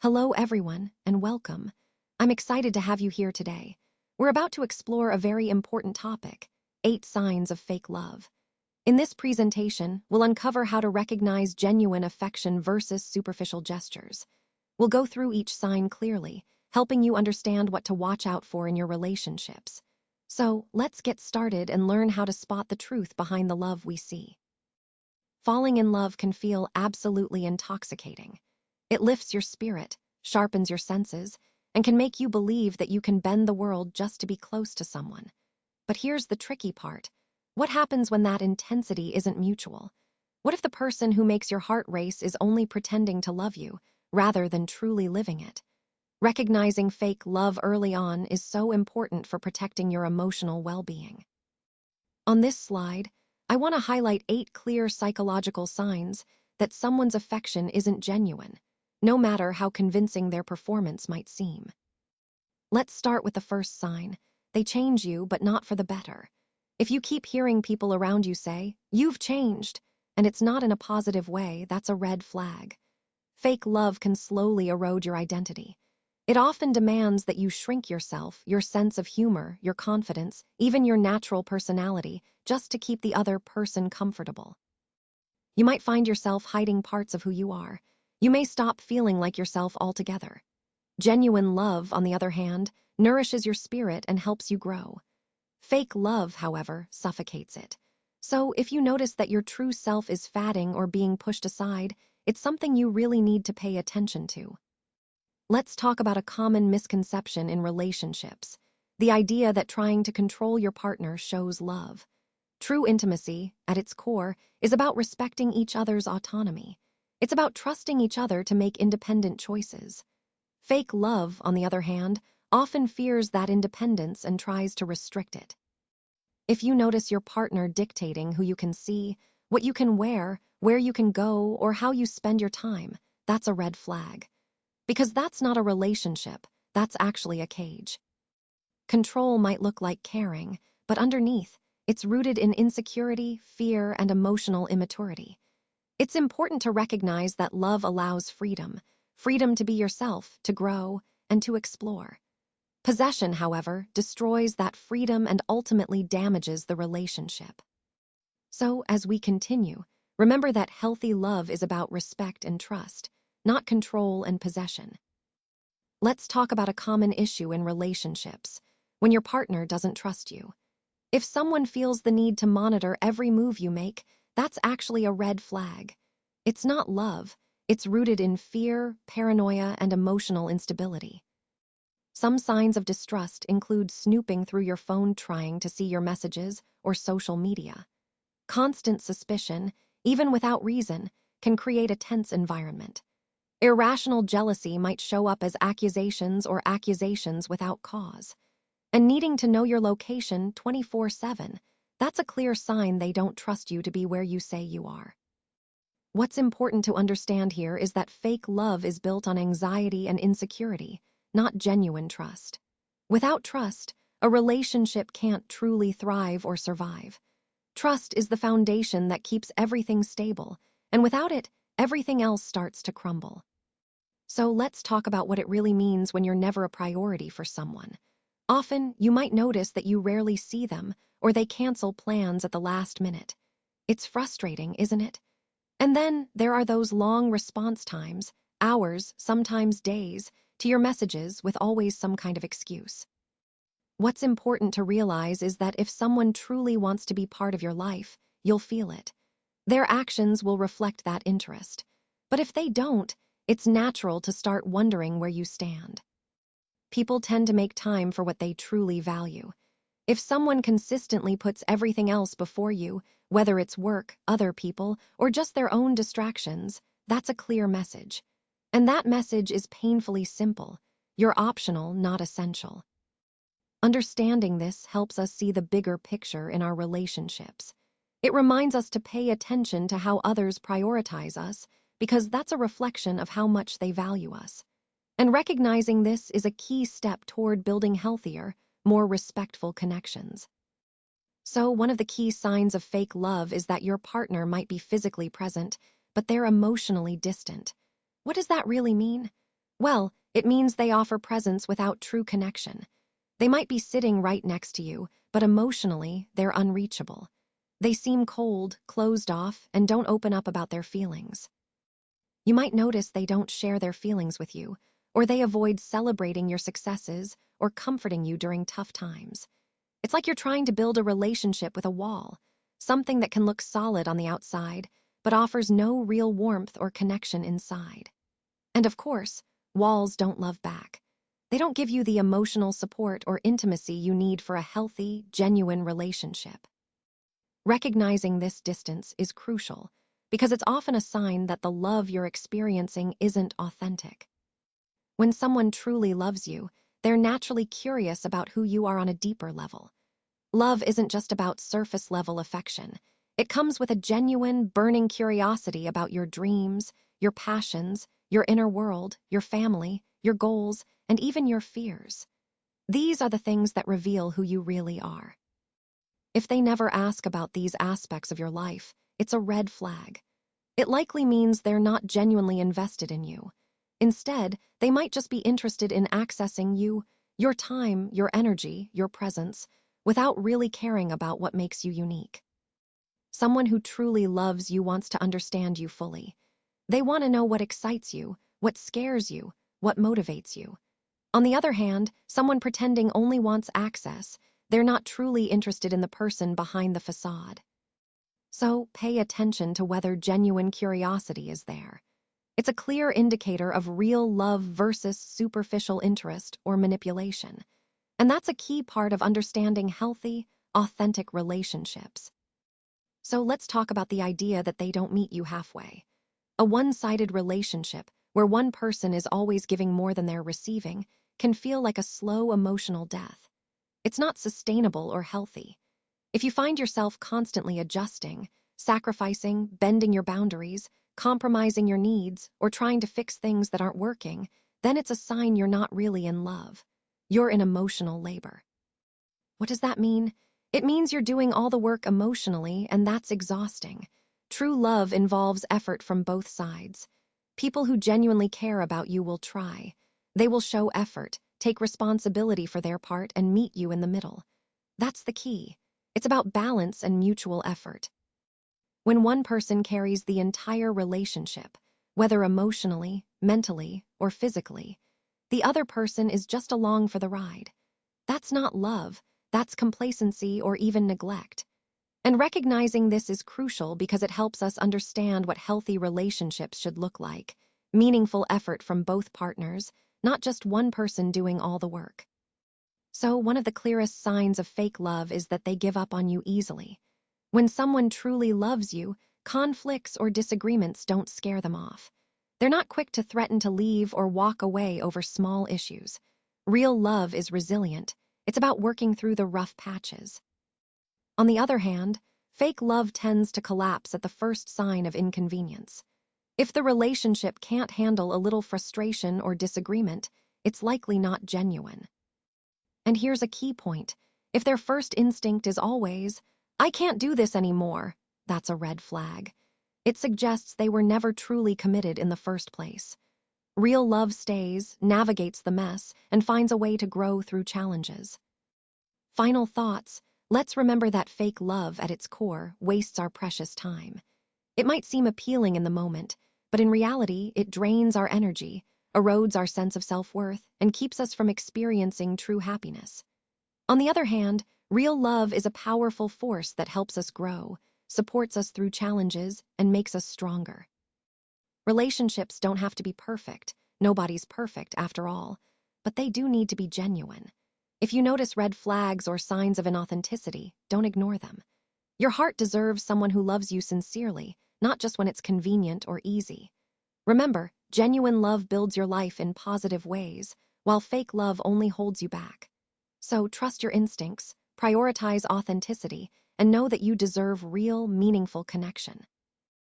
Hello, everyone, and welcome. I'm excited to have you here today. We're about to explore a very important topic: 8 signs of fake love. In this presentation, we'll uncover how to recognize genuine affection versus superficial gestures. We'll go through each sign clearly, helping you understand what to watch out for in your relationships. So, let's get started and learn how to spot the truth behind the love we see. Falling in love can feel absolutely intoxicating. It lifts your spirit, sharpens your senses, and can make you believe that you can bend the world just to be close to someone. But here's the tricky part. What happens when that intensity isn't mutual? What if the person who makes your heart race is only pretending to love you, rather than truly living it? Recognizing fake love early on is so important for protecting your emotional well-being. On this slide, I want to highlight 8 clear psychological signs that someone's affection isn't genuine, no matter how convincing their performance might seem. Let's start with the first sign. They change you, but not for the better. If you keep hearing people around you say, "You've changed," and it's not in a positive way, that's a red flag. Fake love can slowly erode your identity. It often demands that you shrink yourself, your sense of humor, your confidence, even your natural personality, just to keep the other person comfortable. You might find yourself hiding parts of who you are. You may stop feeling like yourself altogether. Genuine love, on the other hand, nourishes your spirit and helps you grow. Fake love, however, suffocates it. So if you notice that your true self is fading or being pushed aside, it's something you really need to pay attention to. Let's talk about a common misconception in relationships: the idea that trying to control your partner shows love. True intimacy, at its core, is about respecting each other's autonomy. It's about trusting each other to make independent choices. Fake love, on the other hand, often fears that independence and tries to restrict it. If you notice your partner dictating who you can see, what you can wear, where you can go, or how you spend your time, that's a red flag. Because that's not a relationship, that's actually a cage. Control might look like caring, but underneath, it's rooted in insecurity, fear, and emotional immaturity. It's important to recognize that love allows freedom to be yourself, to grow, and to explore. Possession, however, destroys that freedom and ultimately damages the relationship. So, as we continue, remember that healthy love is about respect and trust, not control and possession. Let's talk about a common issue in relationships: when your partner doesn't trust you. If someone feels the need to monitor every move you make, that's actually a red flag. It's not love, it's rooted in fear, paranoia, and emotional instability. Some signs of distrust include snooping through your phone trying to see your messages or social media. Constant suspicion, even without reason, can create a tense environment. Irrational jealousy might show up as accusations or accusations without cause. And needing to know your location 24/7, that's a clear sign they don't trust you to be where you say you are. What's important to understand here is that fake love is built on anxiety and insecurity, not genuine trust. Without trust, a relationship can't truly thrive or survive. Trust is the foundation that keeps everything stable, and without it, everything else starts to crumble. So let's talk about what it really means when you're never a priority for someone. Often, you might notice that you rarely see them, or they cancel plans at the last minute. It's frustrating, isn't it? And then there are those long response times, hours, sometimes days, to your messages with always some kind of excuse. What's important to realize is that if someone truly wants to be part of your life, you'll feel it. Their actions will reflect that interest. But if they don't, it's natural to start wondering where you stand. People tend to make time for what they truly value. If someone consistently puts everything else before you, whether it's work, other people, or just their own distractions, that's a clear message. And that message is painfully simple: you're optional, not essential. Understanding this helps us see the bigger picture in our relationships. It reminds us to pay attention to how others prioritize us, because that's a reflection of how much they value us. And recognizing this is a key step toward building healthier, more respectful connections. So, one of the key signs of fake love is that your partner might be physically present, but they're emotionally distant. What does that really mean? Well, it means they offer presence without true connection. They might be sitting right next to you, but emotionally, they're unreachable. They seem cold, closed off, and don't open up about their feelings. You might notice they don't share their feelings with you, or they avoid celebrating your successes or comforting you during tough times. It's like you're trying to build a relationship with a wall, something that can look solid on the outside, but offers no real warmth or connection inside. And of course, walls don't love back. They don't give you the emotional support or intimacy you need for a healthy, genuine relationship. Recognizing this distance is crucial because it's often a sign that the love you're experiencing isn't authentic. When someone truly loves you, they're naturally curious about who you are on a deeper level. Love isn't just about surface-level affection. It comes with a genuine, burning curiosity about your dreams, your passions, your inner world, your family, your goals, and even your fears. These are the things that reveal who you really are. If they never ask about these aspects of your life, it's a red flag. It likely means they're not genuinely invested in you. Instead, they might just be interested in accessing you, your time, your energy, your presence, without really caring about what makes you unique. Someone who truly loves you wants to understand you fully. They want to know what excites you, what scares you, what motivates you. On the other hand, someone pretending only wants access, they're not truly interested in the person behind the facade. So pay attention to whether genuine curiosity is there. It's a clear indicator of real love versus superficial interest or manipulation. And that's a key part of understanding healthy, authentic relationships. So let's talk about the idea that they don't meet you halfway. A one-sided relationship, where one person is always giving more than they're receiving, can feel like a slow emotional death. It's not sustainable or healthy. If you find yourself constantly adjusting, sacrificing, bending your boundaries, compromising your needs, or trying to fix things that aren't working, then it's a sign you're not really in love. You're in emotional labor. What does that mean? It means you're doing all the work emotionally, and that's exhausting. True love involves effort from both sides. People who genuinely care about you will try. They will show effort, take responsibility for their part, and meet you in the middle. That's the key. It's about balance and mutual effort. When one person carries the entire relationship, whether emotionally, mentally, or physically, the other person is just along for the ride. That's not love, that's complacency or even neglect. And recognizing this is crucial because it helps us understand what healthy relationships should look like. Meaningful effort from both partners, not just one person doing all the work. So, one of the clearest signs of fake love is that they give up on you easily. When someone truly loves you, conflicts or disagreements don't scare them off. They're not quick to threaten to leave or walk away over small issues. Real love is resilient. It's about working through the rough patches. On the other hand, fake love tends to collapse at the first sign of inconvenience. If the relationship can't handle a little frustration or disagreement, it's likely not genuine. And here's a key point. If their first instinct is always, "I can't do this anymore," that's a red flag. It suggests they were never truly committed in the first place. Real love stays, navigates the mess, and finds a way to grow through challenges. Final thoughts. Let's remember that fake love at its core wastes our precious time. It might seem appealing in the moment, but in reality, it drains our energy, erodes our sense of self-worth, and keeps us from experiencing true happiness. On the other hand, real love is a powerful force that helps us grow, supports us through challenges, and makes us stronger. Relationships don't have to be perfect. Nobody's perfect, after all, but they do need to be genuine. If you notice red flags or signs of inauthenticity, don't ignore them. Your heart deserves someone who loves you sincerely, not just when it's convenient or easy. Remember, genuine love builds your life in positive ways, while fake love only holds you back. So trust your instincts, prioritize authenticity, and know that you deserve real, meaningful connection.